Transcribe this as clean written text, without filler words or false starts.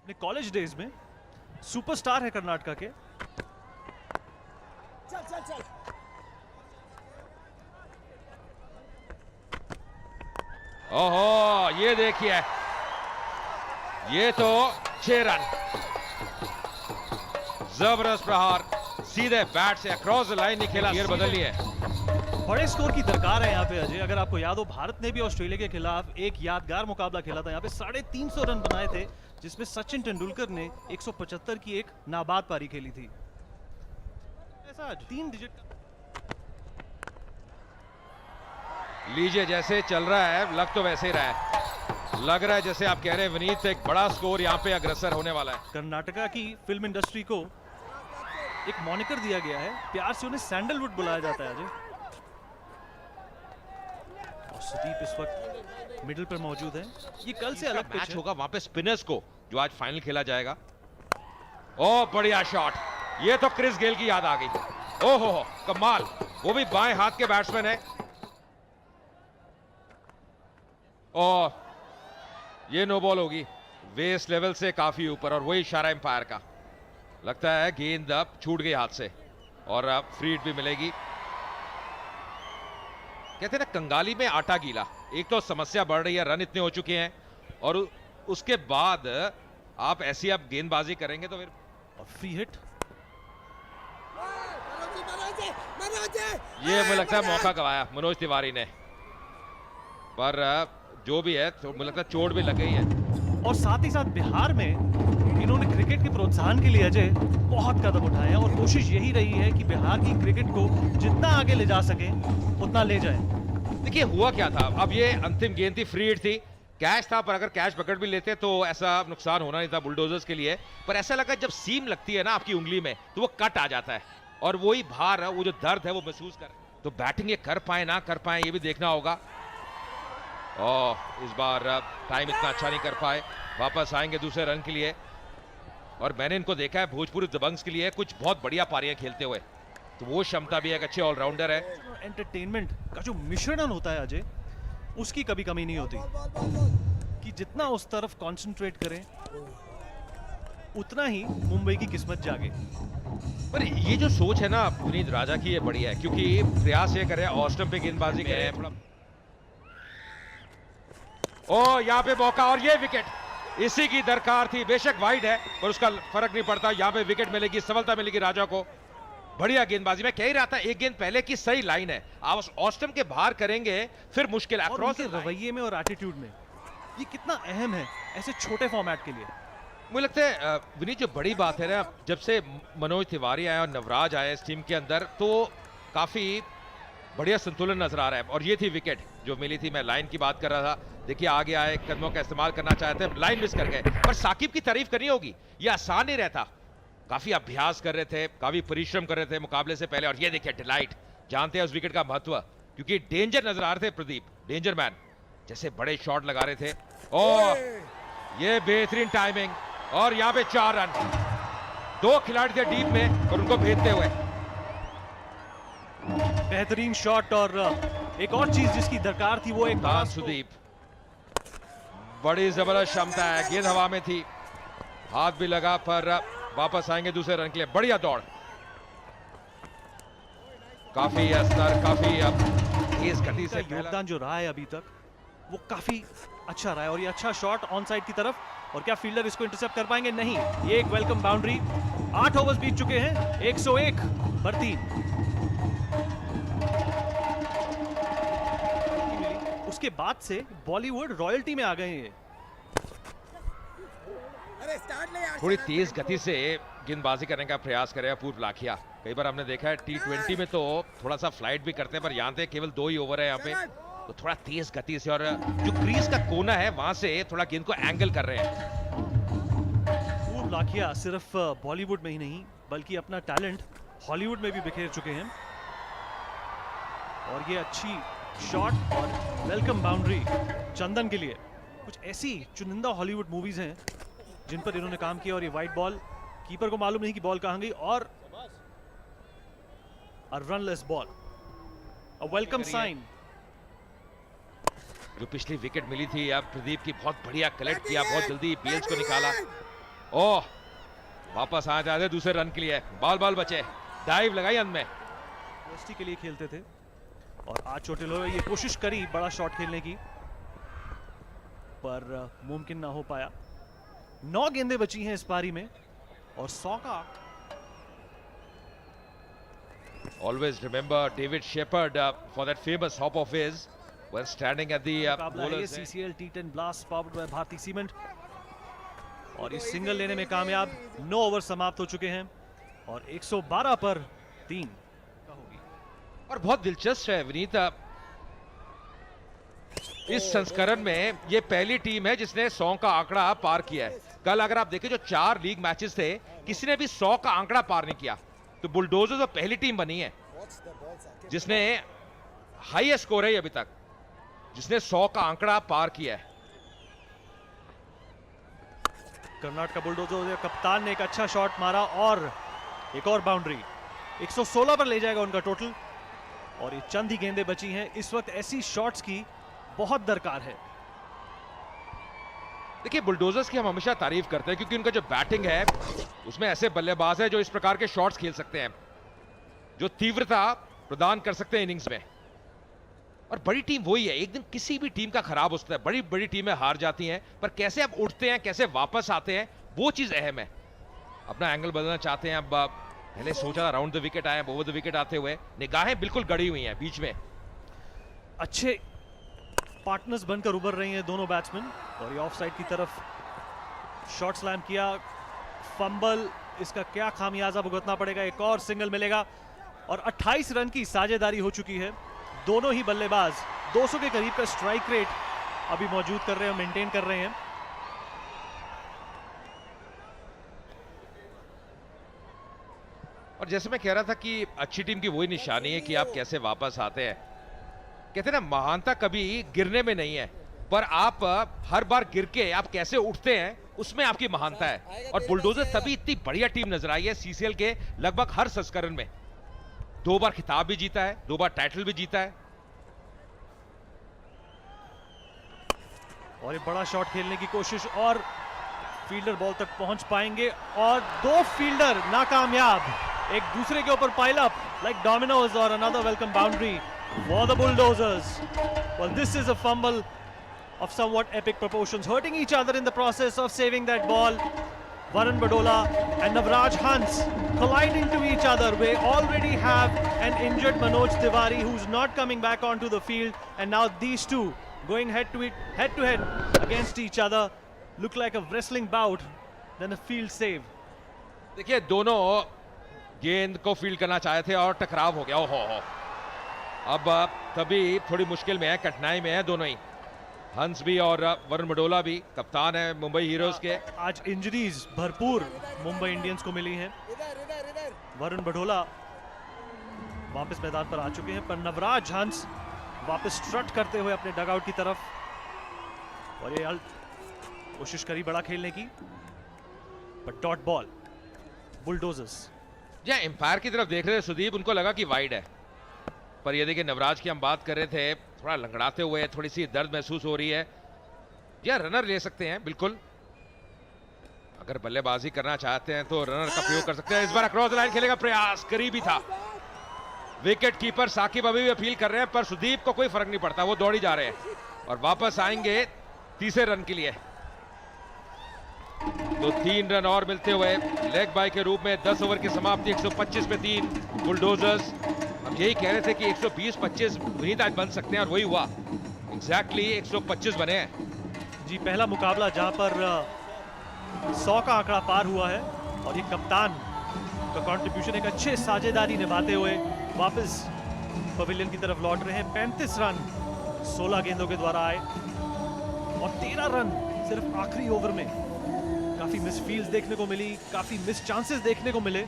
अपने college days में superstar है कर्नाटका के। चल चल चल। ओहो, ये देखिए, ये तो 6 रन, जबरदस्त प्रहार, सीधे बैट से अक्रॉस द लाइन निकला, गियर बदलनी है। बड़े स्कोर की दरकार है यहाँ पे अजय। अगर आपको याद हो, भारत ने भी ऑस्ट्रेलिया के खिलाफ एक यादगार मुकाबला खेला था। यहाँ पे 350 रन बनाए थे, जिसमें सचिन तेंदुलकर ने 175 की एक नाबाद पारी खेली थी। ऐसा 3 डिजिट लीजिए, जैसे चल रहा है, लग तो वैसे ही रहा है। लग रहा है जैसे आप कह रहे हैं विनीत, एक बड़ा स्कोर यहाँ पे अग्रसर होने वाला है। कर्नाटका की फिल्म इंडस्ट्री को एक मॉनिकर दिया गया है, प्यार से उन्हें सैंडलवुड बुलाया जाता है अजय। और सुदीप इस वक्त मिडिल पर मौजूद है। ये कल से अलग मैच होगा वहां पे स्पिनर्स को, जो आज फाइनल खेला जाएगा। ओह, बढ़िया शॉट, ये तो क्रिस गेल की याद आ गई। ओहो, कमाल, वो भी बाएं हाथ के बैट्समैन है। और ये नो बॉल होगी, वेस्ट लेवल से काफी ऊपर, और वही इशारा एम्पायर का। लगता है गेंद अब छूट गई हाथ से, और अब फ्री हिट भी मिलेगी। कहते हैं ना, कंगाली में आटा गीला। एक तो समस्या बढ़ रही है, रन इतने हो चुके हैं, और उसके बाद आप ऐसी आप गेंदबाजी करेंगे तो फिर फ्री हिट। ये मुझे लगता है मौका गवाया मनोज तिवारी ने, पर जो भी है तो मुझे लगता है चोट भी लग गई है। और साथ ही साथ बिहार में इन्होंने क्रिकेट के प्रोत्साहन के लिए अजय बहुत कदम उठाए हैं, और कोशिश यही रही है कि बिहार की क्रिकेट को जितना आगे ले जा सके उतना ले जाए। देखिए, हुआ क्या था, अब ये अंतिम गेंद थी, फ्री हिट थी, कैच था, पर अगर कैच पकड़ भी लेते तो ऐसा नुकसान होना नहीं था बुलडोजर्स के लिए। पर ऐसा लगा जब सीम लगती है ना आपकी उंगली में, तो वो कट आ जाता है, और वही भार, वो जो दर्द है वो महसूस कर। तो बैटिंग ये कर पाए ना कर पाए, ये भी देखना होगा। इस बार टाइम इतना अच्छा नहीं कर पाए, वापस आएंगे दूसरे रन के लिए। और मैंने इनको देखा है भोजपुरी दबंग्स के लिए कुछ बहुत बढ़िया पारियां खेलते हुए, तो वो क्षमता भी एक अच्छे ऑलराउंडर है। एंटरटेनमेंट का जो मिश्रण होता है अजय, उसकी कभी कमी नहीं होती। कि जितना उस तरफ कंसंट्रेट करें, उतना ही मुंबई की किस्मत जागे। पर ये जो सोच है ना पुनीत राजा की, ये बढ़िया है, क्योंकि प्रयास ये करे ऑस्टम पे गेंदबाजी करें थोड़ा। यहाँ पे मौका, और ये विकेट, इसी की दरकार थी। बेशक वाइड है, पर उसका फर्क नहीं पड़ता। यहाँ पे विकेट मिलेगी, सफलता मिलेगी राजा को। बढ़िया गेंदबाजी, मैं कह ही रहा था एक गेंद पहले की सही लाइन है। आप ऑस्टम के बाहर करेंगे फिर मुश्किल है। अक्रॉस रवैये में और एटीट्यूड में ये कितना अहम है ऐसे छोटे फॉर्मेट के लिए। मुझे लगता है विनीत, जो बड़ी बात है ना, जब से मनोज तिवारी आए और नवराज आए इस टीम के अंदर, तो काफी बढ़िया संतुलन नजर आ रहा है। और ये थी विकेट जो मिली थी, मैं लाइन की बात कर रहा था। देखिए, आगे आए, कदमों का इस्तेमाल करना चाहते हैं, लाइन मिस कर गए। पर साकिब की तारीफ करनी होगी, ये आसान नहीं रहता। काफी अभ्यास कर रहे थे, काफी परिश्रम कर रहे थे मुकाबले से पहले। और ये देखिए डिलाइट, जानते हैं उस विकेट का महत्व, क्योंकि डेंजर नजर आ रहे थे प्रदीप, डेंजर मैन जैसे बड़े शॉट लगा रहे थे। और ये बेहतरीन टाइमिंग, और यहाँ पे 4 रन। 2 खिलाड़ी थे डीप में, और उनको भेजते हुए बेहतरीन शॉट। और एक और चीज जिसकी दरकार थी, वो एक सुदीप, बड़ी जबरदस्त क्षमता है। गेंद हवा में थी, हाथ भी लगा, पर वापस आएंगे दूसरे रन के लिए। बढ़िया दौड़, काफी अस्तर, काफी तेज गति से योगदान जो रहा है अभी तक, वो काफी अच्छा रहा है। और ये अच्छा शॉट ऑन साइड की तरफ, और क्या फील्डर इसको इंटरसेप्ट कर पाएंगे? नहीं। ये एक वेलकम बाउंड्री। 8 ओवर्स बीत चुके हैं, 101 पर 3। उसके बाद से बॉलीवुड रॉयल्टी में आ गए हैं। थोड़ी तेज गति से गेंदबाजी करने का प्रयास करेगा पूर्व लाखिया। कई बार हमने देखा है T20 में तो थोड़ा सा फ्लाइट भी करते हैं, पर यहाँ पे केवल 2 ही ओवर है यहाँ पे, तो थोड़ा तेज गति से, और जो क्रीज का कोना है वहां से थोड़ा गेंद को एंगल कर रहे हैं। पूर्व लाखिया सिर्फ बॉलीवुड में ही नहीं, बल्कि अपना टैलेंट हॉलीवुड में भी बिखेर चुके हैं। और ये अच्छी शॉट और वेलकम बाउंड्री चंदन के लिए। कुछ ऐसी चुनिंदा हॉलीवुड मूवीज हैं जिन पर इन्होंने काम किया। और ये वाइट बॉल, कीपर को मालूम नहीं कि बॉल कहां गई, और रनलेस बॉल, अ वेलकम साइन। जो पिछली विकेट मिली थी, अब प्रदीप की बहुत बढ़िया कलेक्ट किया, बहुत जल्दी बेल्स को निकाला। ओह, वापस आ जाते दूसरे रन के लिए, बॉल बचे, डाइव लगाई अंत में। वेस्टी के लिए खेलते थे और आज चोटिल ये कोशिश करी बड़ा शॉट खेलने की, पर मुमकिन ना हो पाया। 9 गेंदें बची हैं इस पारी में और 100 का। Always remember David Shepherd for that famous hop of his when standing at the bowler's end. CCL T10 Blast powered by Bharti cement, और इस सिंगल लेने में कामयाब। 9 ओवर समाप्त हो चुके हैं और 112 पर 3 होगी। और बहुत दिलचस्प है विनीत, इस संस्करण में ये पहली टीम है जिसने 100 का आंकड़ा पार किया है। कल अगर आप देखें जो 4 लीग मैचेस थे, किसी ने भी 100 का आंकड़ा पार नहीं किया। तो बुलडोजर्स तो पहली टीम बनी है जिसने हाईएस्ट स्कोर है अभी तक, जिसने 100 का आंकड़ा पार किया है। कर्नाटक बुलडोजर कप्तान ने एक अच्छा शॉट मारा और एक और बाउंड्री। 116 पर ले जाएगा उनका टोटल, और ये चंद ही गेंदें बची हैं। इस वक्त ऐसी शॉट्स की बहुत दरकार है। देखिए, बुलडोजर्स की हम हमेशा तारीफ करते हैं क्योंकि उनका जो बैटिंग है उसमें ऐसे बल्लेबाज है जो इस प्रकार के शॉट्स खेल सकते हैं, जो तीव्रता प्रदान कर सकते हैं इनिंग्स में। और बड़ी टीम वही है, एक दिन किसी भी टीम का खराब होता है, बड़ी बड़ी टीमें हार जाती हैं, पर कैसे अब उठते हैं, कैसे वापस आते हैं, वो चीज अहम है। अपना एंगल बदलना चाहते हैं। अब पहले सोचा राउंड द विकेट आए, ओवर द विकेट आते हुए निगाहें बिल्कुल गड़ी हुई हैं बीच में। अच्छे पार्टनर्स बनकर उभर रही हैं दोनों बैट्समैन, और ये ऑफ साइड की तरफ शॉट स्लैम किया। फंबल, इसका क्या खामियाजा भुगतना पड़ेगा। एक और सिंगल मिलेगा और 28 रन की साझेदारी हो चुकी है। दोनों ही बल्लेबाज 200 के करीब का स्ट्राइक रेट अभी मौजूद कर रहे हैं, मेंटेन कर रहे हैं। और जैसे मैं कह रहा था कि अच्छी टीम की वही निशानी है कि आप कैसे वापस आते हैं। कहते हैं ना, महानता कभी गिरने में नहीं है, पर आप हर बार गिर के आप कैसे उठते हैं उसमें आपकी महानता है। और बुलडोजर तभी इतनी बढ़िया टीम नजर आई है सीसीएल के लगभग हर संस्करण में। 2 बार खिताब भी जीता है, 2 बार टाइटल भी जीता है। और ये बड़ा शॉट खेलने की कोशिश, और फील्डर बॉल तक पहुंच पाएंगे, और 2 फील्डर नाकामयाब, एक दूसरे के ऊपर पाइल अप लाइक डोमिनोज, और another welcome boundary for the Bulldozers. Well, this is a fumble of somewhat epic proportions, hurting each other in the process of saving that ball. Varun Badola and Navraj Hans collide into each other. We already have an injured Manoj Tiwari who's not coming back onto the field, and now these two going head to head against each other. Look like a wrestling bout, then a field save. देखिए, दोनों गेंद को field करना चाहे थे और टकराव हो गया। ओहो, अब तभी थोड़ी मुश्किल में है, कठिनाई में है दोनों ही। हंस भी और वरुण बडोला भी, कप्तान है मुंबई हीरोज के। आज इंजरीज भरपूर मुंबई इंडियंस को मिली हैं। वरुण बडोला वापस मैदान पर आ चुके हैं, पर नवराज हंस वापस स्ट्रट करते हुए अपने डगआउट की तरफ, और ये कोशिश करी बड़ा खेलने की, पर डॉट बॉल बुलडोजर्स। या एम्पायर की तरफ देख रहे थे सुदीप, उनको लगा कि वाइड है, पर ये देखिए नवराज की हम बात कर रहे थे, थोड़ा लंगड़ाते हुए, थोड़ी सी दर्द महसूस हो रही है। या रनर ले सकते हैं बिल्कुल, अगर बल्लेबाजी करना चाहते हैं तो रनर का प्रयोग कर सकते हैं। इस बार अक्रॉस द लाइन खेलेगा प्रयास, करीबी था। विकेट कीपर साकिब अभी भी अपील कर रहे हैं, पर सुदीप को कोई फर्क नहीं पड़ता, वो दौड़ी जा रहे हैं और वापस आएंगे तीसरे रन के लिए। तो 3 रन और मिलते हुए लेग बाय के रूप में 10 ओवर की समाप्ति, 125 पे 3 बुलडोजर्स। हम यही कह रहे थे कि 120-25 विनीत आज बन सकते हैं, और वही हुआ, एग्जैक्टली 125 बने हैं। जी, पहला मुकाबला जहां पर 100 का आंकड़ा पार हुआ है, और ये कप्तान का कंट्रीब्यूशन एक अच्छे साझेदारी निभाते हुए वापस पवेलियन की तरफ लौट रहे हैं। 35 रन 16 गेंदों के द्वारा आए, और 13 रन सिर्फ आखिरी ओवर में। काफी मिस फील्ड्स देखने को मिली, काफी मिस चांसेस देखने को मिले,